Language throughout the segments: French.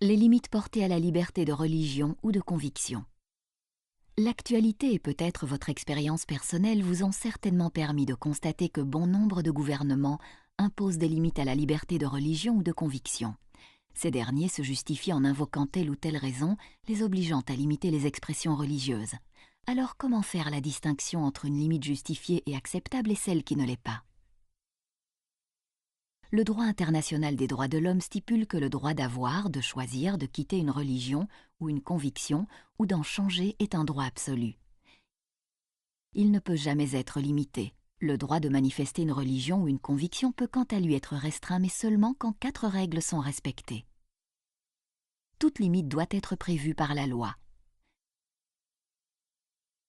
Les limites portées à la liberté de religion ou de conviction. L'actualité et peut-être votre expérience personnelle vous ont certainement permis de constater que bon nombre de gouvernements imposent des limites à la liberté de religion ou de conviction. Ces derniers se justifient en invoquant telle ou telle raison, les obligeant à limiter les expressions religieuses. Alors comment faire la distinction entre une limite justifiée et acceptable et celle qui ne l'est pas ? Le droit international des droits de l'homme stipule que le droit d'avoir, de choisir, de quitter une religion ou une conviction ou d'en changer est un droit absolu. Il ne peut jamais être limité. Le droit de manifester une religion ou une conviction peut quant à lui être restreint, mais seulement quand 4 règles sont respectées. Toute limite doit être prévue par la loi.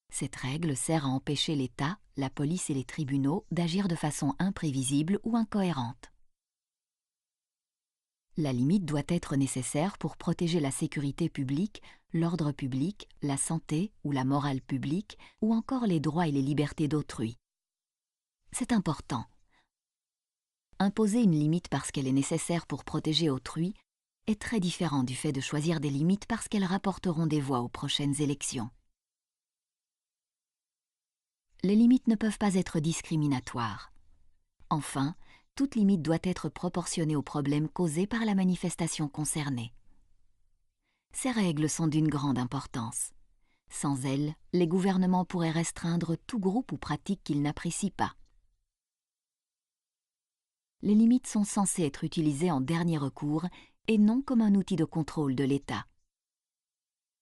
Cette règle sert à empêcher l'État, la police et les tribunaux d'agir de façon imprévisible ou incohérente. La limite doit être nécessaire pour protéger la sécurité publique, l'ordre public, la santé ou la morale publique, ou encore les droits et les libertés d'autrui. C'est important. Imposer une limite parce qu'elle est nécessaire pour protéger autrui est très différent du fait de choisir des limites parce qu'elles rapporteront des voix aux prochaines élections. Les limites ne peuvent pas être discriminatoires. Enfin, toute limite doit être proportionnée aux problèmes causés par la manifestation concernée. Ces règles sont d'une grande importance. Sans elles, les gouvernements pourraient restreindre tout groupe ou pratique qu'ils n'apprécient pas. Les limites sont censées être utilisées en dernier recours et non comme un outil de contrôle de l'État.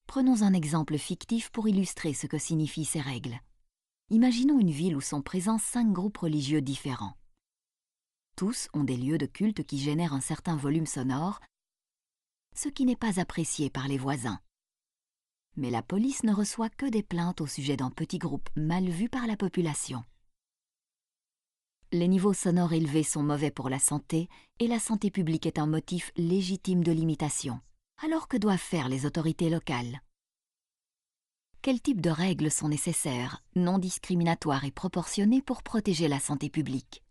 Prenons un exemple fictif pour illustrer ce que signifient ces règles. Imaginons une ville où sont présents 5 groupes religieux différents. Tous ont des lieux de culte qui génèrent un certain volume sonore, ce qui n'est pas apprécié par les voisins. Mais la police ne reçoit que des plaintes au sujet d'un petit groupe mal vu par la population. Les niveaux sonores élevés sont mauvais pour la santé et la santé publique est un motif légitime de limitation. Alors que doivent faire les autorités locales ? Quel type de règles sont nécessaires, non discriminatoires et proportionnées pour protéger la santé publique ?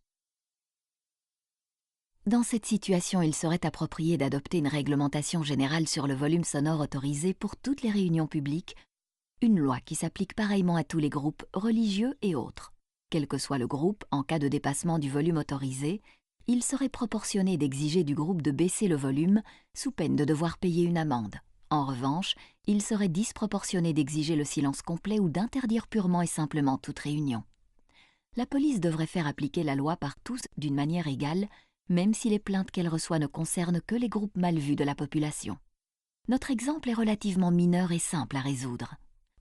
Dans cette situation, il serait approprié d'adopter une réglementation générale sur le volume sonore autorisé pour toutes les réunions publiques, une loi qui s'applique pareillement à tous les groupes religieux et autres. Quel que soit le groupe, en cas de dépassement du volume autorisé, il serait proportionné d'exiger du groupe de baisser le volume sous peine de devoir payer une amende. En revanche, il serait disproportionné d'exiger le silence complet ou d'interdire purement et simplement toute réunion. La police devrait faire appliquer la loi par tous d'une manière égale, même si les plaintes qu'elle reçoit ne concernent que les groupes mal vus de la population. Notre exemple est relativement mineur et simple à résoudre.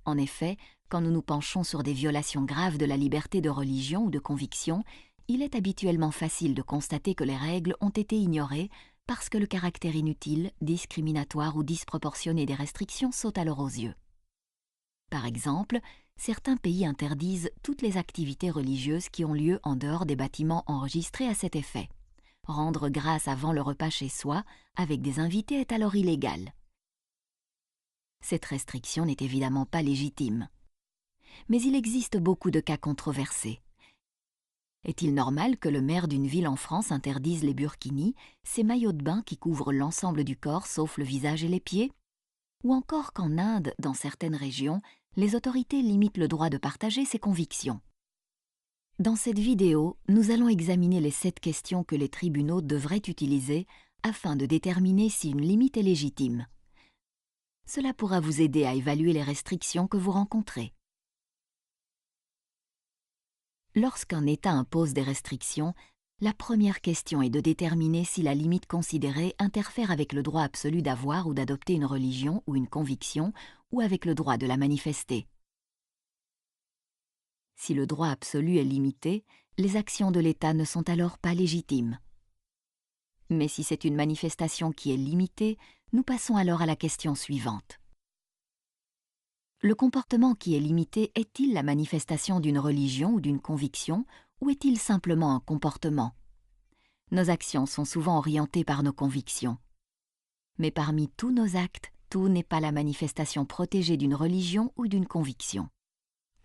En effet, quand nous nous penchons sur des violations graves de la liberté de religion ou de conviction, il est habituellement facile de constater que les règles ont été ignorées parce que le caractère inutile, discriminatoire ou disproportionné des restrictions saute alors aux yeux. Par exemple, certains pays interdisent toutes les activités religieuses qui ont lieu en dehors des bâtiments enregistrés à cet effet. Rendre grâce avant le repas chez soi, avec des invités, est alors illégal. Cette restriction n'est évidemment pas légitime. Mais il existe beaucoup de cas controversés. Est-il normal que le maire d'une ville en France interdise les burkinis, ces maillots de bain qui couvrent l'ensemble du corps sauf le visage et les pieds ? Ou encore qu'en Inde, dans certaines régions, les autorités limitent le droit de partager ses convictions. Dans cette vidéo, nous allons examiner les 7 questions que les tribunaux devraient utiliser afin de déterminer si une limite est légitime. Cela pourra vous aider à évaluer les restrictions que vous rencontrez. Lorsqu'un État impose des restrictions, la première question est de déterminer si la limite considérée interfère avec le droit absolu d'avoir ou d'adopter une religion ou une conviction ou avec le droit de la manifester. Si le droit absolu est limité, les actions de l'État ne sont alors pas légitimes. Mais si c'est une manifestation qui est limitée, nous passons alors à la question suivante. Le comportement qui est limité est-il la manifestation d'une religion ou d'une conviction, ou est-il simplement un comportement ? Nos actions sont souvent orientées par nos convictions. Mais parmi tous nos actes, tout n'est pas la manifestation protégée d'une religion ou d'une conviction.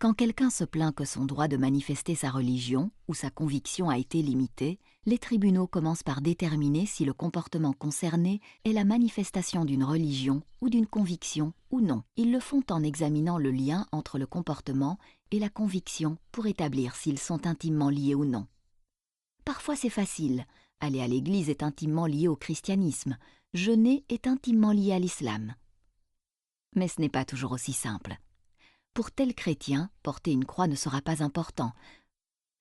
Quand quelqu'un se plaint que son droit de manifester sa religion ou sa conviction a été limité, les tribunaux commencent par déterminer si le comportement concerné est la manifestation d'une religion ou d'une conviction ou non. Ils le font en examinant le lien entre le comportement et la conviction pour établir s'ils sont intimement liés ou non. Parfois c'est facile, aller à l'église est intimement lié au christianisme, jeûner est intimement lié à l'islam. Mais ce n'est pas toujours aussi simple. Pour tel chrétien, porter une croix ne sera pas important.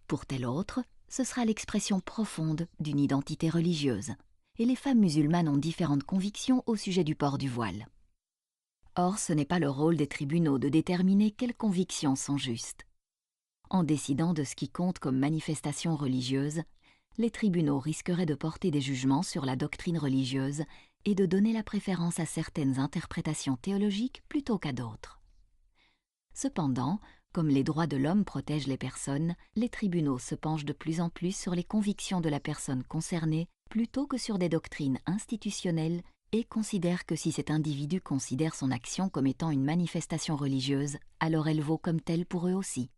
Pour tel autre, ce sera l'expression profonde d'une identité religieuse. Et les femmes musulmanes ont différentes convictions au sujet du port du voile. Or, ce n'est pas le rôle des tribunaux de déterminer quelles convictions sont justes. En décidant de ce qui compte comme manifestation religieuse, les tribunaux risqueraient de porter des jugements sur la doctrine religieuse et de donner la préférence à certaines interprétations théologiques plutôt qu'à d'autres. Cependant, comme les droits de l'homme protègent les personnes, les tribunaux se penchent de plus en plus sur les convictions de la personne concernée plutôt que sur des doctrines institutionnelles et considèrent que si cet individu considère son action comme étant une manifestation religieuse, alors elle vaut comme telle pour eux aussi.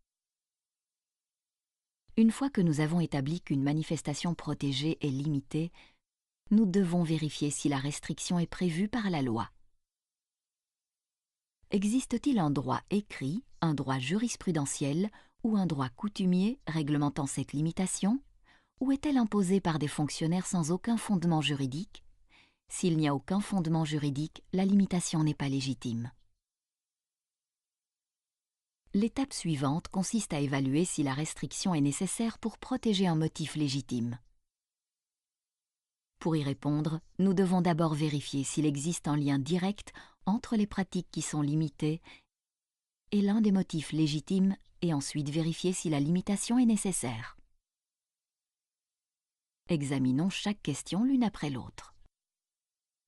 Une fois que nous avons établi qu'une manifestation protégée est limitée, nous devons vérifier si la restriction est prévue par la loi. Existe-t-il un droit écrit, un droit jurisprudentiel ou un droit coutumier réglementant cette limitation, ou est-elle imposée par des fonctionnaires sans aucun fondement juridique? S'il n'y a aucun fondement juridique, la limitation n'est pas légitime. L'étape suivante consiste à évaluer si la restriction est nécessaire pour protéger un motif légitime. Pour y répondre, nous devons d'abord vérifier s'il existe un lien direct entre les pratiques qui sont limitées et l'un des motifs légitimes et ensuite vérifier si la limitation est nécessaire. Examinons chaque question l'une après l'autre.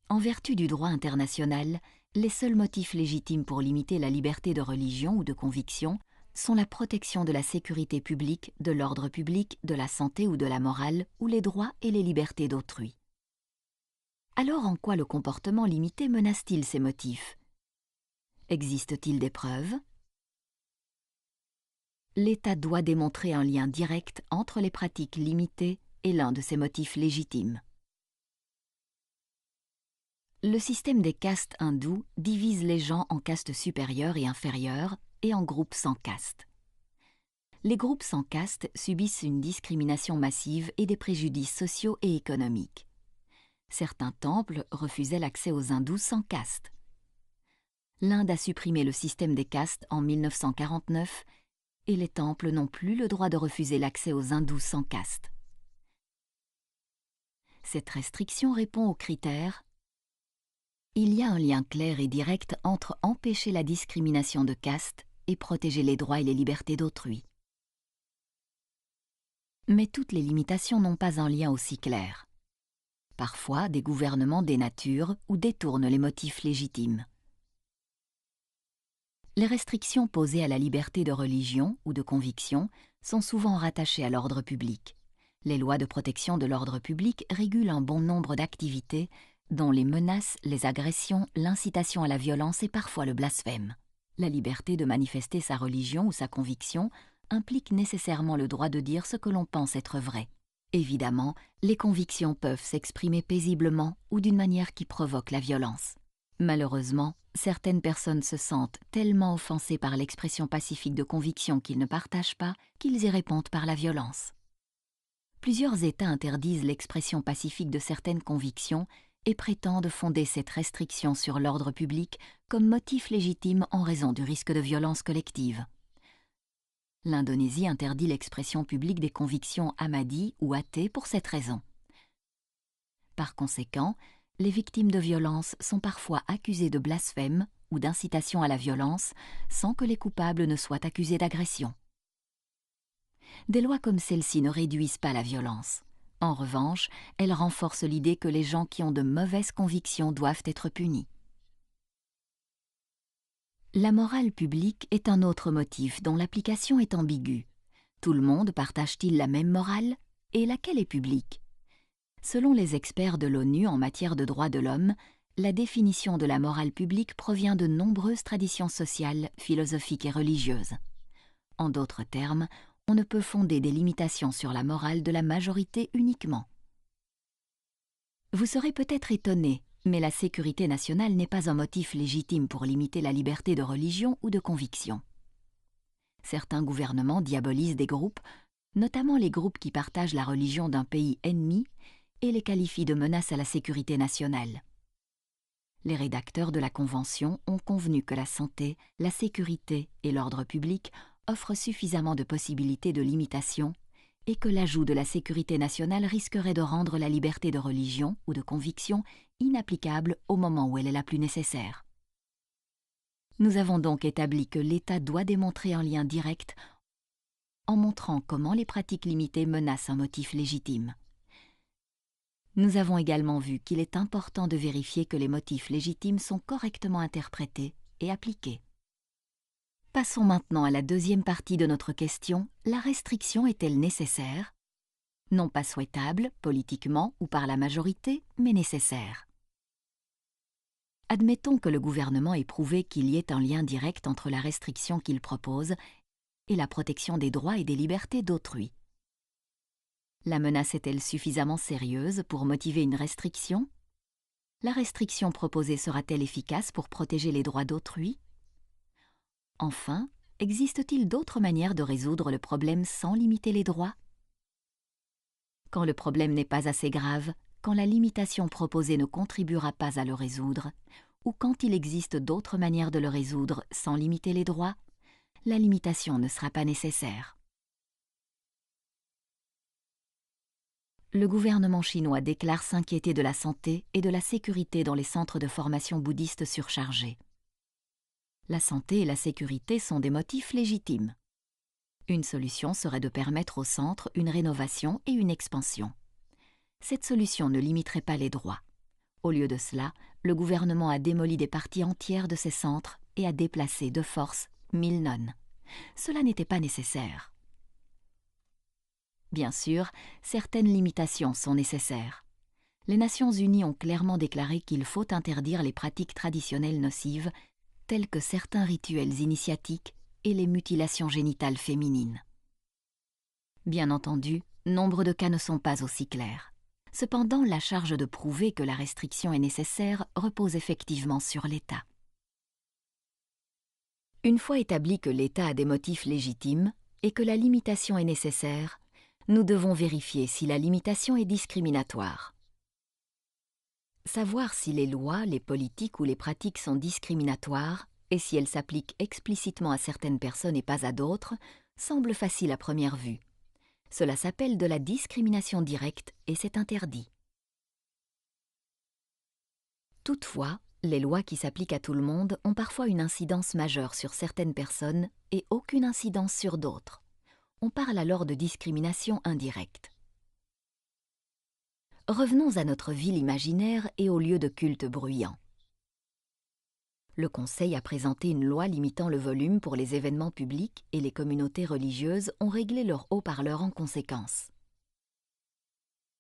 En vertu du droit international, les seuls motifs légitimes pour limiter la liberté de religion ou de conviction sont la protection de la sécurité publique, de l'ordre public, de la santé ou de la morale, ou les droits et les libertés d'autrui. Alors en quoi le comportement limité menace-t-il ces motifs? Existe-t-il des preuves? L'État doit démontrer un lien direct entre les pratiques limitées et l'un de ces motifs légitimes. Le système des castes hindous divise les gens en castes supérieures et inférieures et en groupes sans caste. Les groupes sans caste subissent une discrimination massive et des préjudices sociaux et économiques. Certains temples refusaient l'accès aux hindous sans caste. L'Inde a supprimé le système des castes en 1949 et les temples n'ont plus le droit de refuser l'accès aux hindous sans caste. Cette restriction répond aux critères. Il y a un lien clair et direct entre empêcher la discrimination de caste et protéger les droits et les libertés d'autrui. Mais toutes les limitations n'ont pas un lien aussi clair. Parfois, des gouvernements dénaturent ou détournent les motifs légitimes. Les restrictions posées à la liberté de religion ou de conviction sont souvent rattachées à l'ordre public. Les lois de protection de l'ordre public régulent un bon nombre d'activités, dont les menaces, les agressions, l'incitation à la violence et parfois le blasphème. La liberté de manifester sa religion ou sa conviction implique nécessairement le droit de dire ce que l'on pense être vrai. Évidemment, les convictions peuvent s'exprimer paisiblement ou d'une manière qui provoque la violence. Malheureusement, certaines personnes se sentent tellement offensées par l'expression pacifique de convictions qu'ils ne partagent pas qu'ils y répondent par la violence. Plusieurs États interdisent l'expression pacifique de certaines convictions et prétendent fonder cette restriction sur l'ordre public comme motif légitime en raison du risque de violence collective. L'Indonésie interdit l'expression publique des convictions ahmadis ou athées pour cette raison. Par conséquent, les victimes de violences sont parfois accusées de blasphème ou d'incitation à la violence sans que les coupables ne soient accusés d'agression. Des lois comme celle-ci ne réduisent pas la violence. En revanche, elles renforcent l'idée que les gens qui ont de mauvaises convictions doivent être punis. La morale publique est un autre motif dont l'application est ambiguë. Tout le monde partage-t-il la même morale? Et laquelle est publique? Selon les experts de l'ONU en matière de droits de l'homme, la définition de la morale publique provient de nombreuses traditions sociales, philosophiques et religieuses. En d'autres termes, on ne peut fonder des limitations sur la morale de la majorité uniquement. Vous serez peut-être étonné, mais la sécurité nationale n'est pas un motif légitime pour limiter la liberté de religion ou de conviction. Certains gouvernements diabolisent des groupes, notamment les groupes qui partagent la religion d'un pays ennemi, et les qualifient de menace à la sécurité nationale. Les rédacteurs de la Convention ont convenu que la santé, la sécurité et l'ordre public offrent suffisamment de possibilités de limitation et que l'ajout de la sécurité nationale risquerait de rendre la liberté de religion ou de conviction inapplicable au moment où elle est la plus nécessaire. Nous avons donc établi que l'État doit démontrer un lien direct en montrant comment les pratiques limitées menacent un motif légitime. Nous avons également vu qu'il est important de vérifier que les motifs légitimes sont correctement interprétés et appliqués. Passons maintenant à la deuxième partie de notre question. La restriction est-elle nécessaire? Non pas souhaitable, politiquement ou par la majorité, mais nécessaire. Admettons que le gouvernement ait prouvé qu'il y ait un lien direct entre la restriction qu'il propose et la protection des droits et des libertés d'autrui. La menace est-elle suffisamment sérieuse pour motiver une restriction? La restriction proposée sera-t-elle efficace pour protéger les droits d'autrui? Enfin, existe-t-il d'autres manières de résoudre le problème sans limiter les droits? Quand le problème n'est pas assez grave, quand la limitation proposée ne contribuera pas à le résoudre, ou quand il existe d'autres manières de le résoudre sans limiter les droits, la limitation ne sera pas nécessaire. Le gouvernement chinois déclare s'inquiéter de la santé et de la sécurité dans les centres de formation bouddhistes surchargés. La santé et la sécurité sont des motifs légitimes. Une solution serait de permettre au centre une rénovation et une expansion. Cette solution ne limiterait pas les droits. Au lieu de cela, le gouvernement a démoli des parties entières de ces centres et a déplacé de force 1000 nonnes. Cela n'était pas nécessaire. Bien sûr, certaines limitations sont nécessaires. Les Nations unies ont clairement déclaré qu'il faut interdire les pratiques traditionnelles nocives, telles que certains rituels initiatiques et les mutilations génitales féminines. Bien entendu, nombre de cas ne sont pas aussi clairs. Cependant, la charge de prouver que la restriction est nécessaire repose effectivement sur l'État. Une fois établi que l'État a des motifs légitimes et que la limitation est nécessaire, nous devons vérifier si la limitation est discriminatoire. Savoir si les lois, les politiques ou les pratiques sont discriminatoires et si elles s'appliquent explicitement à certaines personnes et pas à d'autres semble facile à première vue. Cela s'appelle de la discrimination directe et c'est interdit. Toutefois, les lois qui s'appliquent à tout le monde ont parfois une incidence majeure sur certaines personnes et aucune incidence sur d'autres. On parle alors de discrimination indirecte. Revenons à notre ville imaginaire et au lieu de culte bruyant. Le Conseil a présenté une loi limitant le volume pour les événements publics et les communautés religieuses ont réglé leurs haut-parleurs en conséquence.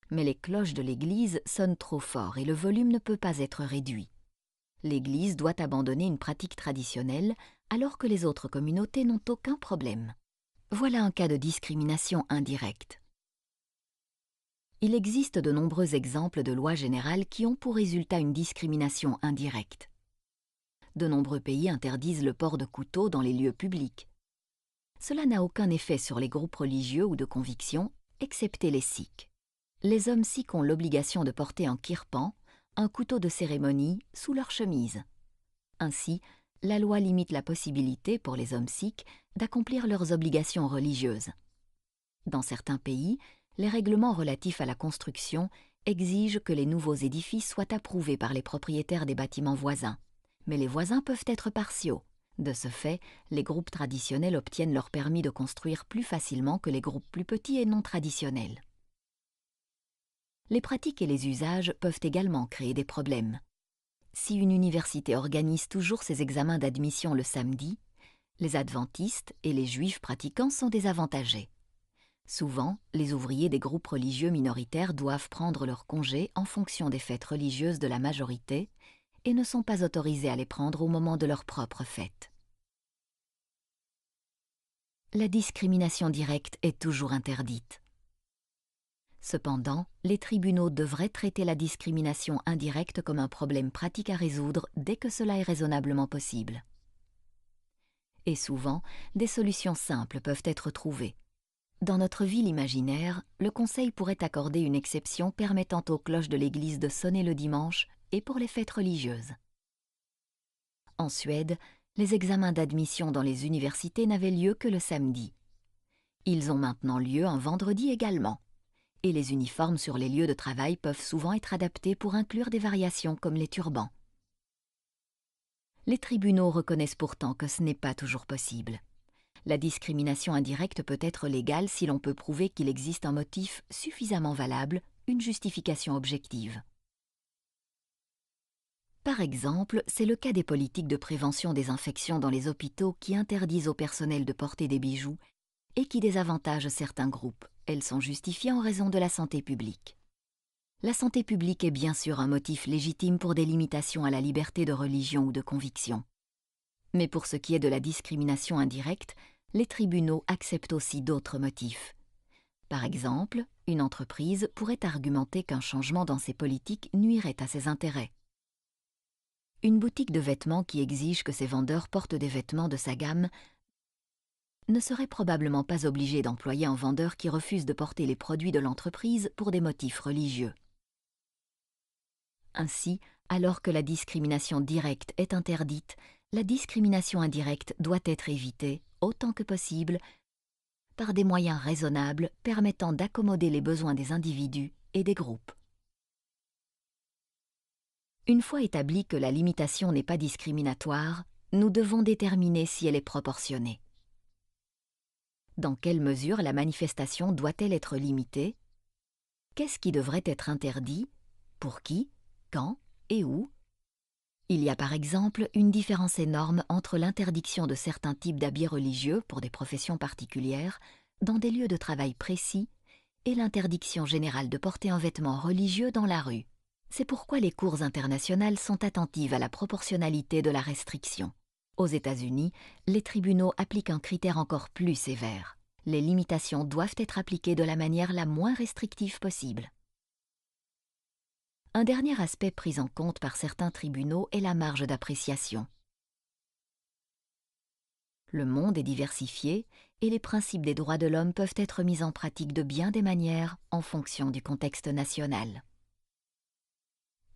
Mais les cloches de l'Église sonnent trop fort et le volume ne peut pas être réduit. L'Église doit abandonner une pratique traditionnelle alors que les autres communautés n'ont aucun problème. Voilà un cas de discrimination indirecte. Il existe de nombreux exemples de lois générales qui ont pour résultat une discrimination indirecte. De nombreux pays interdisent le port de couteau dans les lieux publics. Cela n'a aucun effet sur les groupes religieux ou de conviction, excepté les Sikhs. Les hommes sikhs ont l'obligation de porter un kirpan, un couteau de cérémonie, sous leur chemise. Ainsi, la loi limite la possibilité pour les hommes sikhs d'accomplir leurs obligations religieuses. Dans certains pays, les règlements relatifs à la construction exigent que les nouveaux édifices soient approuvés par les propriétaires des bâtiments voisins. Mais les voisins peuvent être partiaux. De ce fait, les groupes traditionnels obtiennent leur permis de construire plus facilement que les groupes plus petits et non traditionnels. Les pratiques et les usages peuvent également créer des problèmes. Si une université organise toujours ses examens d'admission le samedi, les adventistes et les juifs pratiquants sont désavantagés. Souvent, les ouvriers des groupes religieux minoritaires doivent prendre leur congé en fonction des fêtes religieuses de la majorité et ne sont pas autorisés à les prendre au moment de leur propre fête. la discrimination directe est toujours interdite. Cependant, les tribunaux devraient traiter la discrimination indirecte comme un problème pratique à résoudre dès que cela est raisonnablement possible. Et souvent, des solutions simples peuvent être trouvées. Dans notre ville imaginaire, le Conseil pourrait accorder une exception permettant aux cloches de l'église de sonner le dimanche et pour les fêtes religieuses. En Suède, les examens d'admission dans les universités n'avaient lieu que le samedi. Ils ont maintenant lieu un vendredi également. Et les uniformes sur les lieux de travail peuvent souvent être adaptés pour inclure des variations comme les turbans. Les tribunaux reconnaissent pourtant que ce n'est pas toujours possible. La discrimination indirecte peut être légale si l'on peut prouver qu'il existe un motif suffisamment valable, une justification objective. Par exemple, c'est le cas des politiques de prévention des infections dans les hôpitaux qui interdisent au personnel de porter des bijoux et qui désavantagent certains groupes. Elles sont justifiées en raison de la santé publique. La santé publique est bien sûr un motif légitime pour des limitations à la liberté de religion ou de conviction. Mais pour ce qui est de la discrimination indirecte, les tribunaux acceptent aussi d'autres motifs. Par exemple, une entreprise pourrait argumenter qu'un changement dans ses politiques nuirait à ses intérêts. Une boutique de vêtements qui exige que ses vendeurs portent des vêtements de sa gamme ne serait probablement pas obligée d'employer un vendeur qui refuse de porter les produits de l'entreprise pour des motifs religieux. Ainsi, alors que la discrimination directe est interdite, la discrimination indirecte doit être évitée, autant que possible, par des moyens raisonnables permettant d'accommoder les besoins des individus et des groupes. Une fois établi que la limitation n'est pas discriminatoire, nous devons déterminer si elle est proportionnée. Dans quelle mesure la manifestation doit-elle être limitée? Qu'est-ce qui devrait être interdit? Pour qui? Quand et où? Il y a par exemple une différence énorme entre l'interdiction de certains types d'habits religieux pour des professions particulières dans des lieux de travail précis et l'interdiction générale de porter un vêtement religieux dans la rue. C'est pourquoi les cours internationales sont attentives à la proportionnalité de la restriction. Aux États-Unis, les tribunaux appliquent un critère encore plus sévère. Les limitations doivent être appliquées de la manière la moins restrictive possible. Un dernier aspect pris en compte par certains tribunaux est la marge d'appréciation. Le monde est diversifié et les principes des droits de l'homme peuvent être mis en pratique de bien des manières en fonction du contexte national.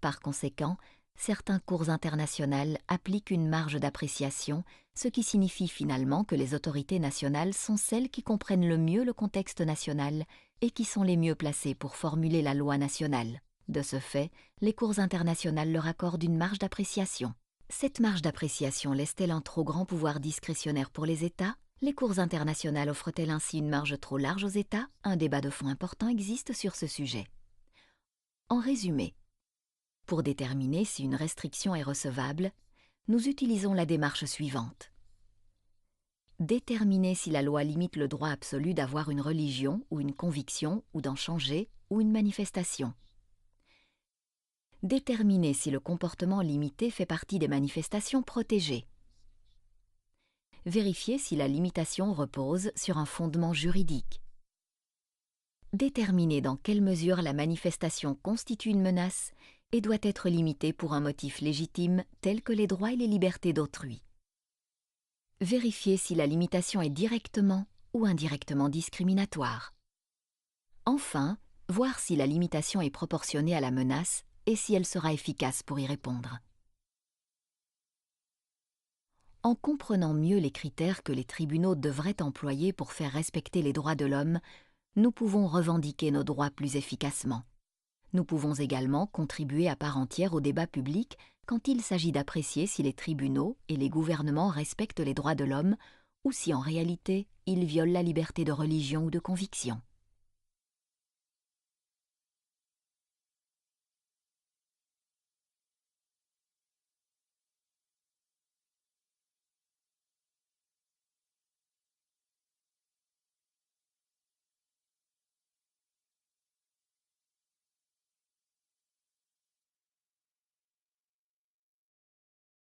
Par conséquent, certaines cours internationales appliquent une marge d'appréciation, ce qui signifie finalement que les autorités nationales sont celles qui comprennent le mieux le contexte national et qui sont les mieux placées pour formuler la loi nationale. De ce fait, les cours internationales leur accordent une marge d'appréciation. Cette marge d'appréciation laisse-t-elle un trop grand pouvoir discrétionnaire pour les États? Les cours internationales offrent-elles ainsi une marge trop large aux États? Un débat de fond important existe sur ce sujet. En résumé, pour déterminer si une restriction est recevable, nous utilisons la démarche suivante. Déterminer si la loi limite le droit absolu d'avoir une religion ou une conviction ou d'en changer ou une manifestation. Déterminer si le comportement limité fait partie des manifestations protégées. Vérifier si la limitation repose sur un fondement juridique. Déterminer dans quelle mesure la manifestation constitue une menace et doit être limitée pour un motif légitime tel que les droits et les libertés d'autrui. Vérifier si la limitation est directement ou indirectement discriminatoire. Enfin, voir si la limitation est proportionnée à la menace et si elle sera efficace pour y répondre. En comprenant mieux les critères que les tribunaux devraient employer pour faire respecter les droits de l'homme, nous pouvons revendiquer nos droits plus efficacement. Nous pouvons également contribuer à part entière au débat public quand il s'agit d'apprécier si les tribunaux et les gouvernements respectent les droits de l'homme ou si en réalité ils violent la liberté de religion ou de conviction.